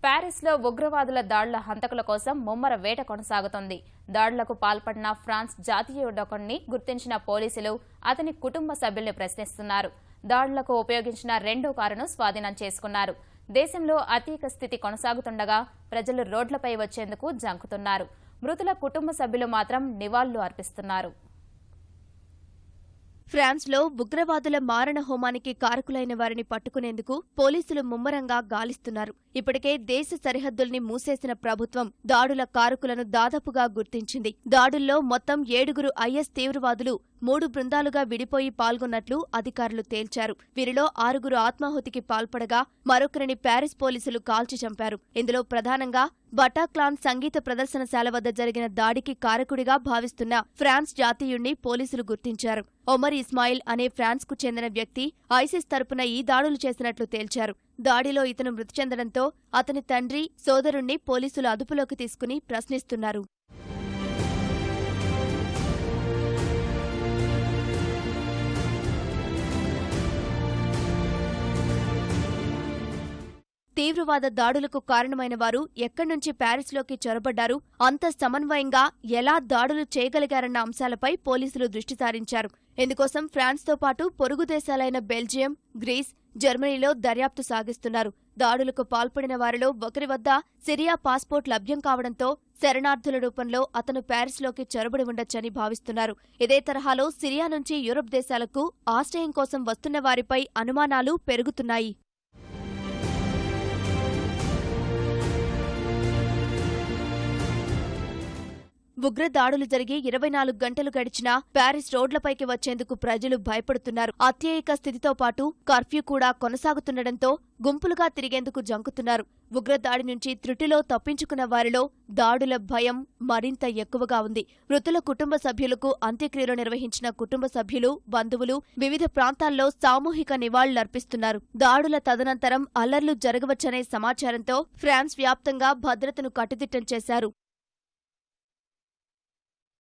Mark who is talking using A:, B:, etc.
A: ప్యారిస్లో ఉగ్రవాదుల దాడుల హంతకుల కోసం ముమ్మర వేట కొనసాగుతోంది. దాడులకు పాల్పడిన ఫ్రాన్స్ జాతీయుడొకణ్ణి గుర్తించిన పోలీసులు అతని కుటుంబ సభ్యుల్ని ప్రశ్నిస్తున్నారు. దాడులకు ఉపయోగించిన రెండో కారును స్వాధీనం చేసుకున్నారు. దేశంలో అతీక స్థితి కొనసాగుతుండగా ప్రజలు రోడ్లపై వచ్చేందుకు జంకుతున్నారు. మృతుల కుటుంబ సభ్యులు మాత్రం నివాళులు అర్పిస్తున్నారు.
B: ఫ్రాన్స్లో ఉగ్రవాదుల మారణ హోమానికి కారకులైన వారిని పట్టుకునేందుకు పోలీసులు ముమ్మరంగా గాలిస్తున్నారు. ఇప్పటికే దేశ సరిహద్దుల్ని మూసేసిన ప్రభుత్వం దాడుల కారకులను దాదాపుగా గుర్తించింది. దాడుల్లో మొత్తం 7 ఐఎస్ తీవ్రవాదులు 3 బృందాలుగా విడిపోయి పాల్గొన్నట్లు అధికారులు తేల్చారు. వీరిలో 6 ఆత్మాహుతికి పాల్పడగా మరొకరిని ప్యారిస్ పోలీసులు కాల్చి చంపారు. ఇందులో ప్రధానంగా బటాక్లాన్ సంగీత ప్రదర్శనశాల వద్ద జరిగిన దాడికి కారకుడిగా భావిస్తున్న ఫ్రాన్స్ జాతీయుణ్ణి పోలీసులు గుర్తించారు. ఒమర్ ఇస్మాయిల్ అనే ఫ్రాన్స్కు చెందిన వ్యక్తి ఐసిస్ తరపున ఈ దాడులు చేసినట్లు తేల్చారు. దాడిలో ఇతను మృతి చెందడంతో అతని తండ్రి, సోదరుణ్ణి పోలీసులు అదుపులోకి తీసుకుని ప్రశ్నిస్తున్నారు. తీవ్రవాద దాడులకు కారణమైన వారు ఎక్కడ్నుంచి ప్యారిస్లోకి చొరబడ్డారు, అంత సమన్వయంగా ఎలా దాడులు చేయగలిగారన్న అంశాలపై పోలీసులు దృష్టి సారించారు. ఇందుకోసం ఫ్రాన్స్తో పాటు పొరుగు దేశాలైన బెల్జియం, గ్రీస్, జర్మనీలో దర్యాప్తు సాగిస్తున్నారు. దాడులకు పాల్పడిన వారిలో ఒకరి వద్ద సిరియా పాస్పోర్ట్ లభ్యం కావడంతో శరణార్థుల రూపంలో అతను ప్యారిస్లోకి చొరబడి ఉండొచ్చని భావిస్తున్నారు. ఇదే తరహాలో సిరియా నుంచి యూరప్ దేశాలకు ఆశ్రయం కోసం వస్తున్న వారిపై అనుమానాలు పెరుగుతున్నాయి. ఉగ్ర దాడులు జరిగి 24 గంటలు గడిచినా ప్యారిస్ రోడ్లపైకి వచ్చేందుకు ప్రజలు భయపడుతున్నారు. అత్యయిక స్థితితో పాటు కర్ఫ్యూ కూడా కొనసాగుతుండటంతో గుంపులుగా తిరిగేందుకు జంకుతున్నారు. ఉగ్రదాడి నుంచి త్రుటిలో తప్పించుకున్న వారిలో దాడుల భయం మరింత ఎక్కువగా ఉంది. మృతుల కుటుంబ సభ్యులకు అంత్యక్రియలు నిర్వహించిన కుటుంబ సభ్యులు, బంధువులు వివిధ ప్రాంతాల్లో సామూహిక నివాళులర్పిస్తున్నారు. దాడుల తదనంతరం అల్లర్లు జరగవచ్చనే సమాచారంతో ఫ్రాన్స్ వ్యాప్తంగా భద్రతను కట్టుదిట్టం చేశారు.